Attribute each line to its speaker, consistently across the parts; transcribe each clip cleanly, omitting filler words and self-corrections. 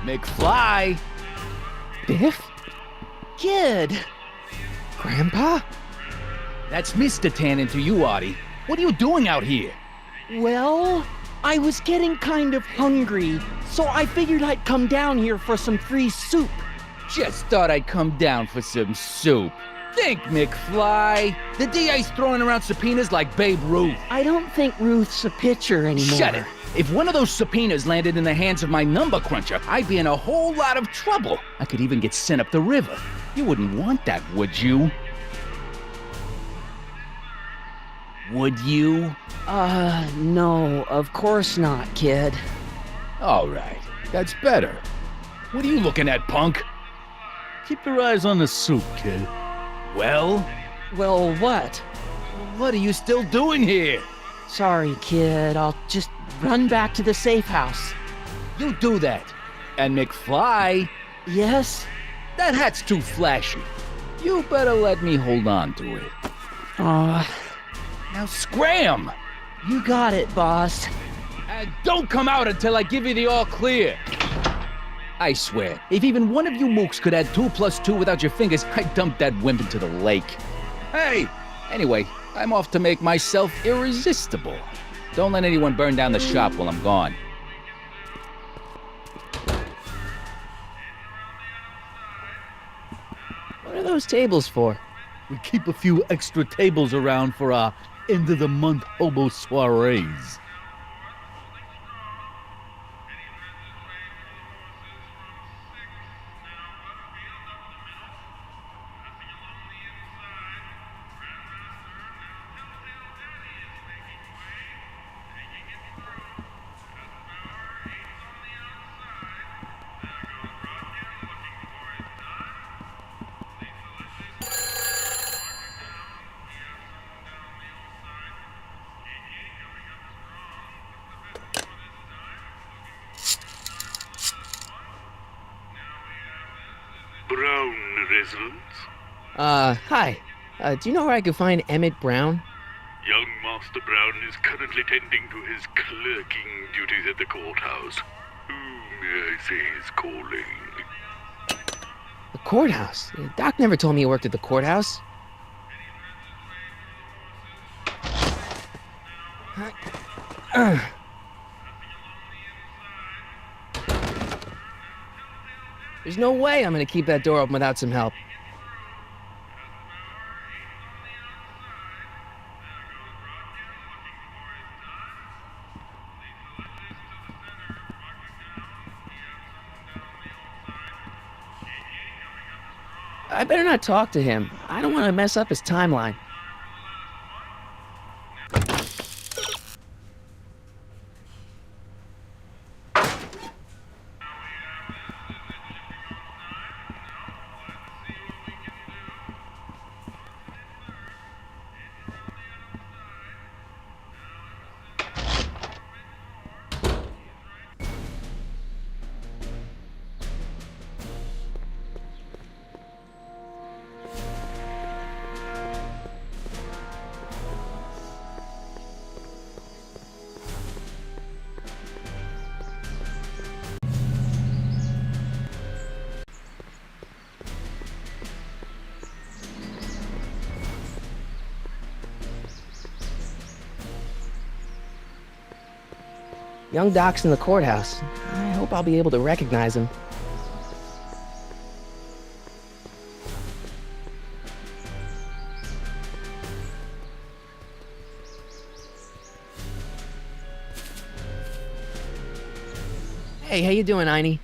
Speaker 1: McFly!
Speaker 2: Biff? Kid! Grandpa?
Speaker 1: That's Mr. Tannen to you, Artie. What are you doing out here?
Speaker 2: Well, I was getting kind of hungry, so I figured I'd come down here for some free soup.
Speaker 1: Just thought I'd come down for some soup. Think, McFly. The DA's throwing around subpoenas like Babe Ruth.
Speaker 2: I don't think Ruth's a pitcher anymore.
Speaker 1: Shut it. If one of those subpoenas landed in the hands of my number cruncher, I'd be in a whole lot of trouble. I could even get sent up the river. You wouldn't want that, would you? Would you?
Speaker 2: No, of course not, kid.
Speaker 1: All right, that's better. What are you looking at, punk?
Speaker 3: Keep your eyes on the soup, kid.
Speaker 1: Well,
Speaker 2: Well, what?
Speaker 1: what are you still doing here?
Speaker 2: Sorry, kid. I'll just run back to the safe house.
Speaker 1: You do that. And McFly,
Speaker 2: Yes?
Speaker 1: that hat's too flashy. You better let me hold on to it. Now scram!
Speaker 2: You got it, boss.
Speaker 1: And don't come out until I give you the all clear. I swear, if even one of you mooks could add 2 + 2 without your fingers, I'd dump that wimp into the lake. Hey! Anyway, I'm off to make myself irresistible. Don't let anyone burn down the shop while I'm gone.
Speaker 2: What are those tables for?
Speaker 3: We keep a few extra tables around for our end-of-the-month hobo soirees.
Speaker 4: Brown residence?
Speaker 2: Hi. Do you know where I could find Emmett Brown?
Speaker 4: Young Master Brown is currently tending to his clerking duties at the courthouse. Who may I say is calling?
Speaker 2: The courthouse? Doc never told me he worked at the courthouse. There's no way I'm gonna keep that door open without some help. I better not talk to him. I don't want to mess up his timeline. Young Doc's in the courthouse. I hope I'll be able to recognize him. Hey, how you doing, Einie?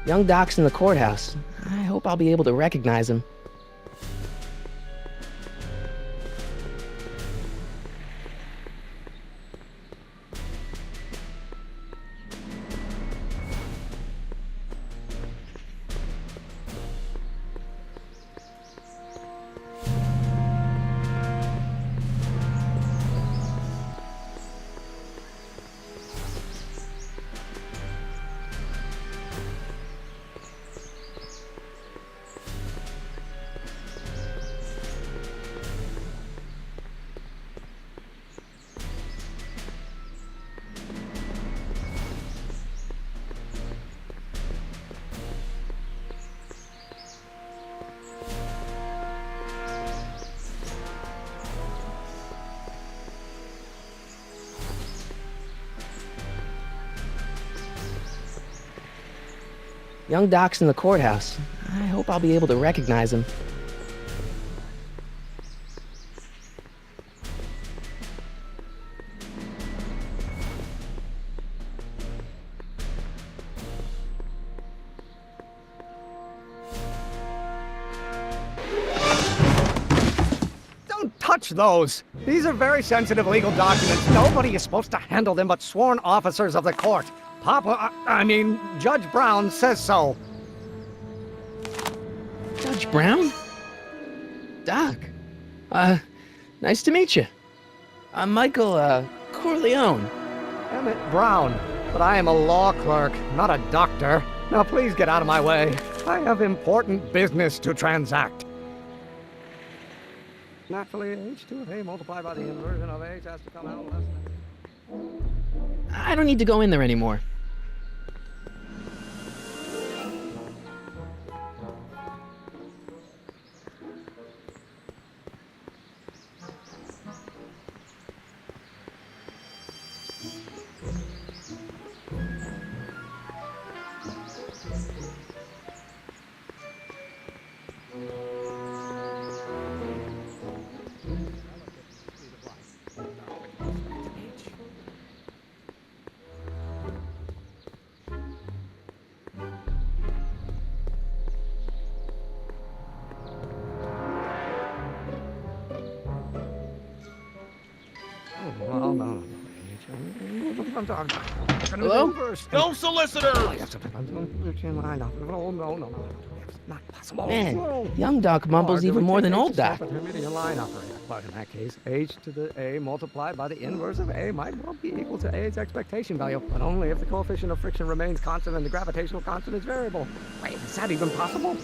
Speaker 2: Young Doc's in the courthouse. I hope I'll be able to recognize him. Young Doc's in the courthouse. I hope I'll be able to recognize him.
Speaker 5: Don't touch those! These are very sensitive legal documents. Nobody is supposed to handle them but sworn officers of the court. Judge Brown says so.
Speaker 2: Judge Brown? Doc. Nice to meet you. I'm Michael, Corleone.
Speaker 5: Emmett Brown. But I am a law clerk, not a doctor. Now please get out of my way. I have important business to transact. Naturally, h2 of A multiplied by the inversion of H has to come out less than...
Speaker 2: I don't need to go in there anymore.
Speaker 5: Hello?
Speaker 6: No solicitor!
Speaker 5: No. Not possible.
Speaker 2: Man, young Doc mumbles even more than old Doc.
Speaker 5: But in that case, h to the A multiplied by the inverse of A might well be equal to A's expectation value, but only if the coefficient of friction remains constant and the gravitational constant is variable. Wait, is that even possible?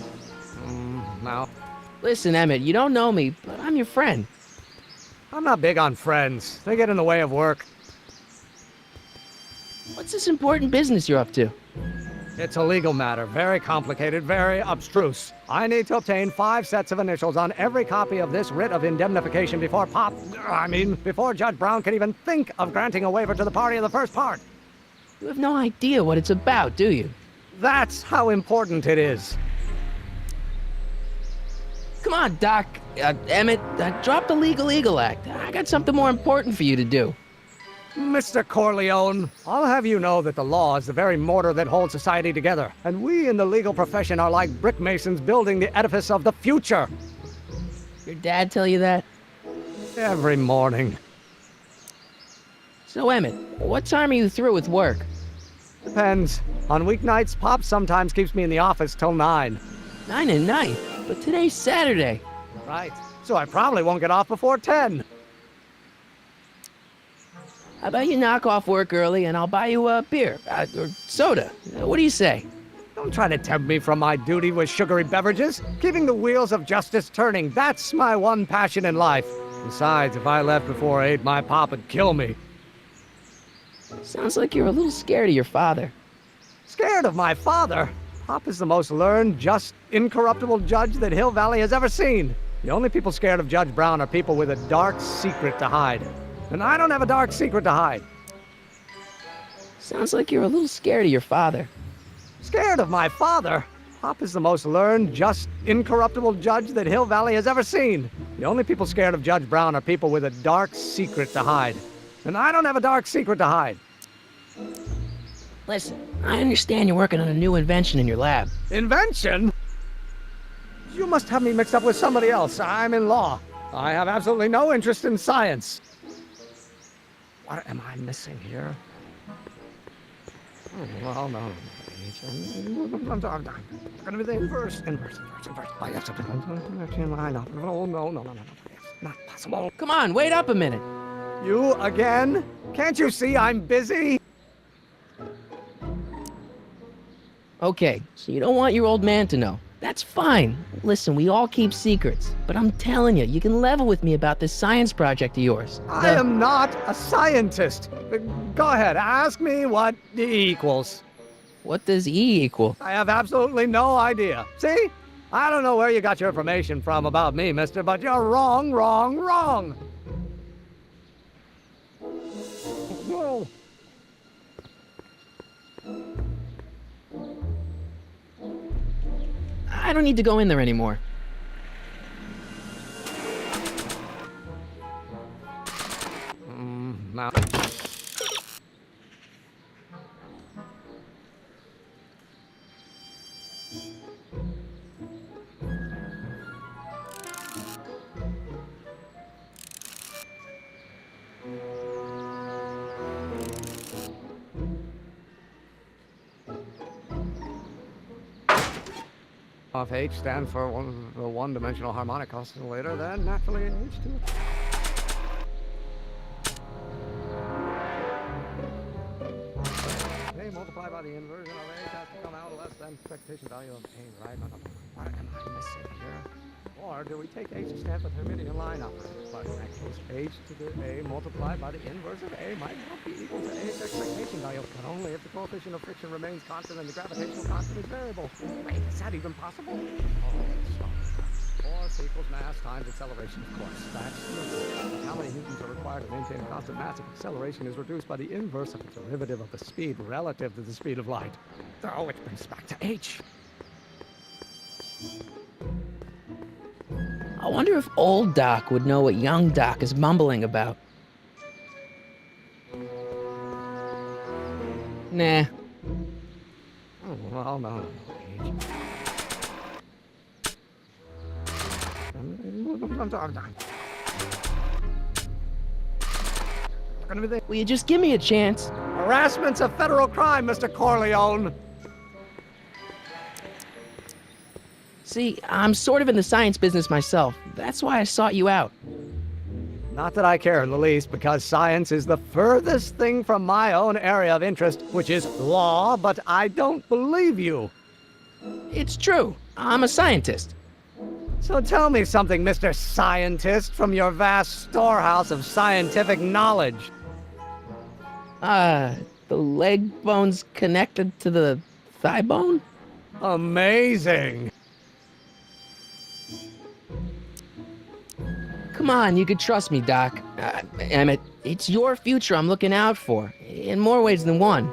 Speaker 5: No.
Speaker 2: Listen, Emmett, you don't know me, but I'm your friend.
Speaker 5: I'm not big on friends. They get in the way of work.
Speaker 2: What's this important business you're up to?
Speaker 5: It's a legal matter, very complicated, very abstruse. I need to obtain 5 sets of initials on every copy of this writ of indemnification before before Judge Brown can even think of granting a waiver to the party in the first part.
Speaker 2: You have no idea what it's about, do you?
Speaker 5: That's how important it is.
Speaker 2: Come on, Doc. Emmett, drop the Legal Eagle Act. I got something more important for you to do.
Speaker 5: Mr. Corleone, I'll have you know that the law is the very mortar that holds society together, and we in the legal profession are like brick masons building the edifice of the future.
Speaker 2: Your dad tell you that?
Speaker 5: Every morning.
Speaker 2: So, Emmett, what time are you through with work?
Speaker 5: Depends. On weeknights, Pop sometimes keeps me in the office till 9.
Speaker 2: 9 at night? But today's Saturday.
Speaker 5: Right. So I probably won't get off before 10.
Speaker 2: How about you knock off work early and I'll buy you a beer, or soda. What do you say?
Speaker 5: Don't try to tempt me from my duty with sugary beverages. Keeping the wheels of justice turning, that's my one passion in life. Besides, if I left before 8, my pop would kill me.
Speaker 2: Sounds like you're a little scared of your father.
Speaker 5: Scared of my father? Pop is the most learned, just, incorruptible judge that Hill Valley has ever seen. The only people scared of Judge Brown are people with a dark secret to hide. And I don't have a dark secret to hide.
Speaker 2: Sounds like you're a little scared of your father.
Speaker 5: Scared of my father? Pop is the most learned, just, incorruptible judge that Hill Valley has ever seen. The only people scared of Judge Brown are people with a dark secret to hide. And I don't have a dark secret to hide.
Speaker 2: Listen, I understand you're working on a new invention in your lab.
Speaker 5: Invention? You must have me mixed up with somebody else. I'm in law. I have absolutely no interest in science. What am I missing here? Well, no. I'm gonna be the inverse. Oh, yes, I know. No. It's not possible.
Speaker 2: Come on, wait up a minute.
Speaker 5: You again? Can't you see I'm busy?
Speaker 2: Okay, so you don't want your old man to know. That's fine. Listen, we all keep secrets. But I'm telling you, you can level with me about this science project of yours.
Speaker 5: I am not a scientist. Go ahead, ask me what E equals.
Speaker 2: What does E equal?
Speaker 5: I have absolutely no idea. See? I don't know where you got your information from about me, mister, but you're wrong. Whoa.
Speaker 2: I don't need to go in there anymore.
Speaker 5: Now. If H stands for the one-dimensional harmonic oscillator, then naturally H2. A multiplied by the inversion of H has to come out less than expectation value of A, right? What am I missing here? Or do we take H to stand for the Hermitian line operator? But in that case, H to the A multiplied by the inverse of A might not be equal to A's expectation value, but only if the coefficient of friction remains constant and the gravitational constant is variable. Wait, is that even possible? Force equals mass times acceleration, of course. That's true. How many newtons are required to maintain a constant mass if acceleration is reduced by the inverse of the derivative of the speed relative to the speed of light? Oh, which brings us back to H.
Speaker 2: I wonder if old Doc would know what young Doc is mumbling about. Nah.
Speaker 5: Oh, well, no.
Speaker 2: Will you just give me a chance?
Speaker 5: Harassment's a federal crime, Mr. Corleone.
Speaker 2: See, I'm sort of in the science business myself. That's why I sought you out.
Speaker 5: Not that I care in the least, because science is the furthest thing from my own area of interest, which is law, but I don't believe you.
Speaker 2: It's true. I'm a scientist.
Speaker 5: So tell me something, Mr. Scientist, from your vast storehouse of scientific knowledge.
Speaker 2: The leg bone's connected to the thigh bone?
Speaker 5: Amazing.
Speaker 2: Come on, you could trust me, Doc. Emmett, it's your future I'm looking out for, in more ways than one.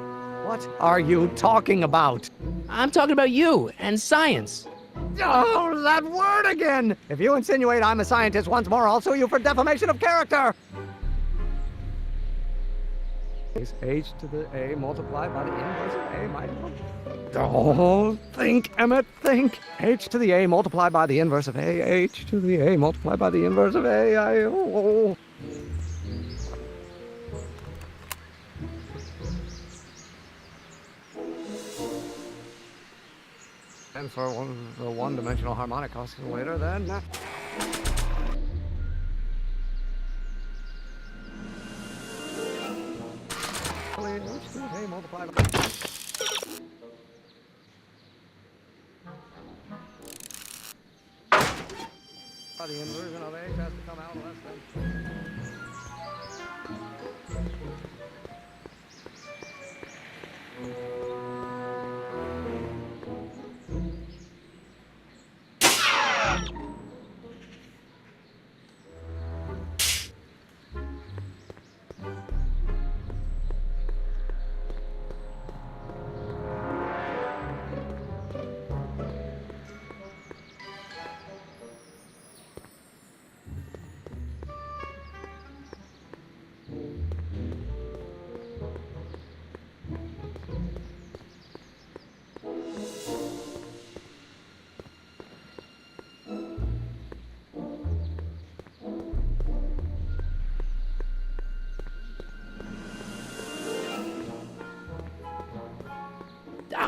Speaker 5: What are you talking about?
Speaker 2: I'm talking about you and science.
Speaker 5: Oh, that word again! If you insinuate I'm a scientist once more, I'll sue you for defamation of character! H to the A multiplied by the inverse of A might... Oh, think, Emmett, think. H to the A multiplied by the inverse of A. H to the A multiplied by the inverse of A. And for the one-dimensional harmonic oscillator, then... H to the A multiplied by... The inversion of H has to come out less than...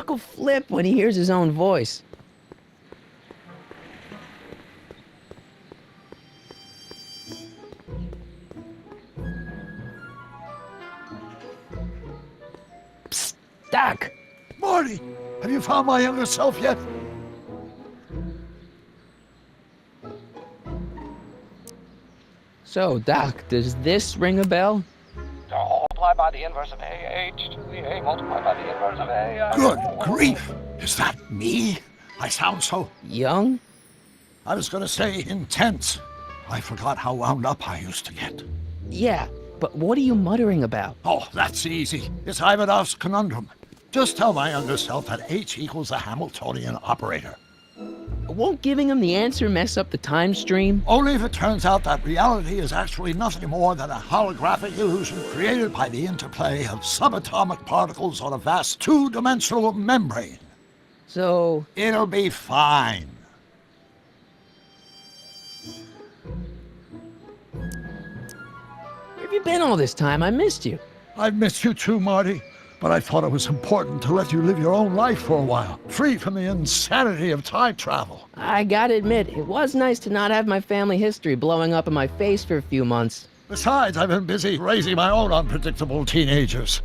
Speaker 2: Doc will flip when he hears his own voice. Psst, Doc.
Speaker 6: Marty, have you found my younger self yet?
Speaker 2: So, Doc, does this ring a bell?
Speaker 5: Multiply by the inverse of A, H to the A, multiply by the inverse of A.
Speaker 6: Good grief! Is that me? I sound so...
Speaker 2: Young?
Speaker 6: I was gonna say intense. I forgot how wound up I used to get.
Speaker 2: Yeah, but what are you muttering about?
Speaker 6: Oh, that's easy. It's Ivanov's conundrum. Just tell my younger self that H equals a Hamiltonian operator.
Speaker 2: Won't giving him the answer mess up the time stream?
Speaker 6: Only if it turns out that reality is actually nothing more than a holographic illusion created by the interplay of subatomic particles on a vast two-dimensional membrane.
Speaker 2: So...
Speaker 6: It'll be fine.
Speaker 2: Where have you been all this time? I missed you.
Speaker 6: I've missed you too, Marty. But I thought it was important to let you live your own life for a while, free from the insanity of time travel.
Speaker 2: I gotta admit, it was nice to not have my family history blowing up in my face for a few months.
Speaker 6: Besides, I've been busy raising my own unpredictable teenagers.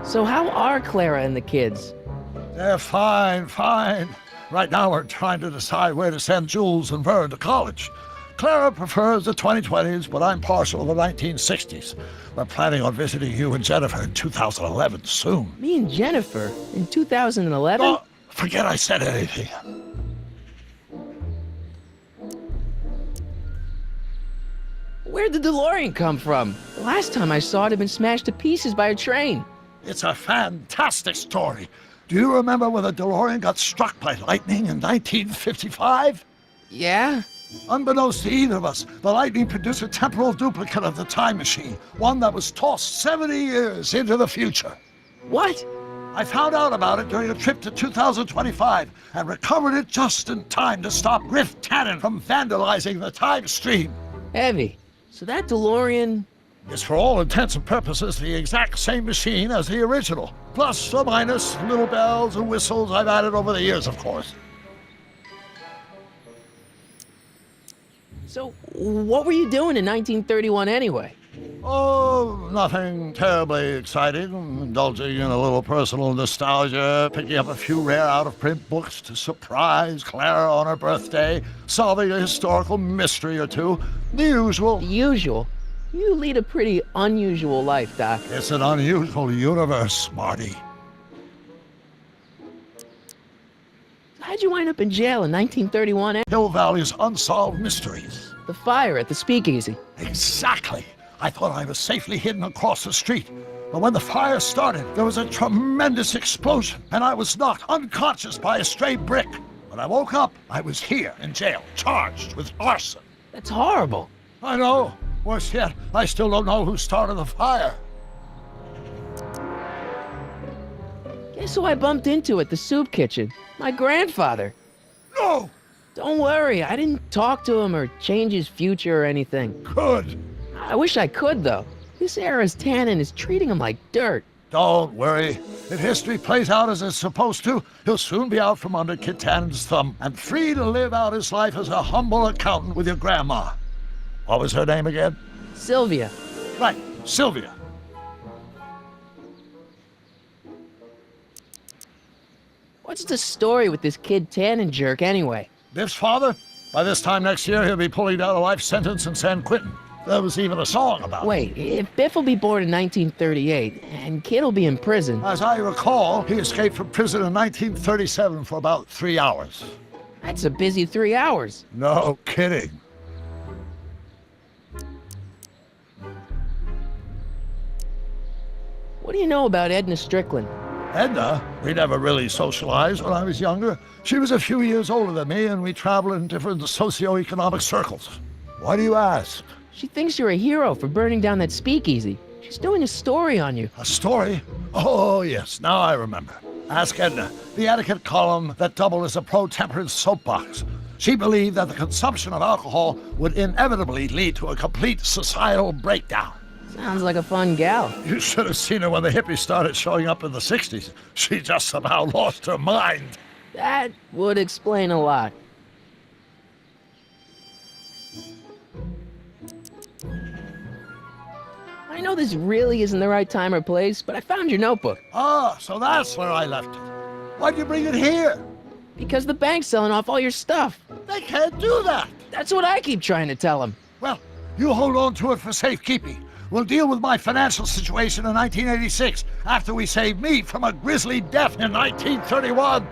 Speaker 2: So how are Clara and the kids?
Speaker 6: They're fine. Right now we're trying to decide where to send Jules and Vern to college. Clara prefers the 2020s, but I'm partial to the 1960s. We're planning on visiting you and Jennifer in 2011 soon.
Speaker 2: Me and Jennifer? In 2011?
Speaker 6: Oh, forget I said anything.
Speaker 2: Where'd the DeLorean come from? The last time I saw it had been smashed to pieces by a train.
Speaker 6: It's a fantastic story. Do you remember when the DeLorean got struck by lightning in 1955?
Speaker 2: Yeah?
Speaker 6: Unbeknownst to either of us, the lightning produced a temporal duplicate of the time machine, one that was tossed 70 years into the future.
Speaker 2: What?
Speaker 6: I found out about it during a trip to 2025 and recovered it just in time to stop Griff Tannen from vandalizing the time stream.
Speaker 2: Heavy. So that DeLorean...
Speaker 6: It's for all intents and purposes the exact same machine as the original, plus or minus little bells and whistles I've added over the years, of course.
Speaker 2: So, what were you doing in 1931 anyway?
Speaker 6: Oh, nothing terribly exciting. Indulging in a little personal nostalgia, picking up a few rare out-of-print books to surprise Clara on her birthday, solving a historical mystery or two. The usual.
Speaker 2: The usual? You lead a pretty unusual life, Doc.
Speaker 6: It's an unusual universe, Marty.
Speaker 2: How'd you wind up in jail in 1931?
Speaker 6: Hill Valley's unsolved mysteries.
Speaker 2: The fire at the speakeasy.
Speaker 6: Exactly. I thought I was safely hidden across the street. But when the fire started, there was a tremendous explosion, and I was knocked unconscious by a stray brick. When I woke up, I was here in jail, charged with arson.
Speaker 2: That's horrible.
Speaker 6: I know. Worse yet, I still don't know who started the fire.
Speaker 2: Guess who I bumped into at the soup kitchen? My grandfather.
Speaker 6: No!
Speaker 2: Don't worry, I didn't talk to him or change his future or anything.
Speaker 6: Good.
Speaker 2: I wish I could, though. This era's Tannen is treating him like dirt.
Speaker 6: Don't worry. If history plays out as it's supposed to, he'll soon be out from under Kit Tannen's thumb and free to live out his life as a humble accountant with your grandma. What was her name again?
Speaker 2: Sylvia.
Speaker 6: Right, Sylvia.
Speaker 2: What's the story with this kid Tannen jerk anyway?
Speaker 6: Biff's father? By this time next year, he'll be pulling down a life sentence in San Quentin. There was even a song about it.
Speaker 2: Wait, if Biff will be born in 1938, and Kid will be in prison...
Speaker 6: As I recall, he escaped from prison in 1937 for about 3 hours.
Speaker 2: That's a busy 3 hours.
Speaker 6: No kidding.
Speaker 2: What do you know about Edna Strickland?
Speaker 6: Edna? We never really socialized when I was younger. She was a few years older than me, and we traveled in different socioeconomic circles. Why do you ask?
Speaker 2: She thinks you're a hero for burning down that speakeasy. She's doing a story on you.
Speaker 6: A story? Oh, yes, now I remember. Ask Edna, the etiquette column that doubled as a pro-temperance soapbox. She believed that the consumption of alcohol would inevitably lead to a complete societal breakdown.
Speaker 2: Sounds like a fun gal.
Speaker 6: You should have seen her when the hippies started showing up in the 60s. She just somehow lost her mind.
Speaker 2: That would explain a lot. I know this really isn't the right time or place, but I found your notebook.
Speaker 6: Ah, so that's where I left it. Why'd you bring it here?
Speaker 2: Because the bank's selling off all your stuff.
Speaker 6: They can't do that.
Speaker 2: That's what I keep trying to tell them.
Speaker 6: Well, you hold on to it for safekeeping. We'll deal with my financial situation in 1986 after we save me from a grisly death in 1931.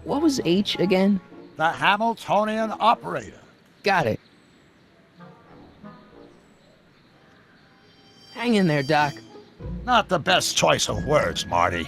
Speaker 2: What was H again?
Speaker 6: The Hamiltonian operator.
Speaker 2: Got it. Hang in there, Doc.
Speaker 6: Not the best choice of words, Marty.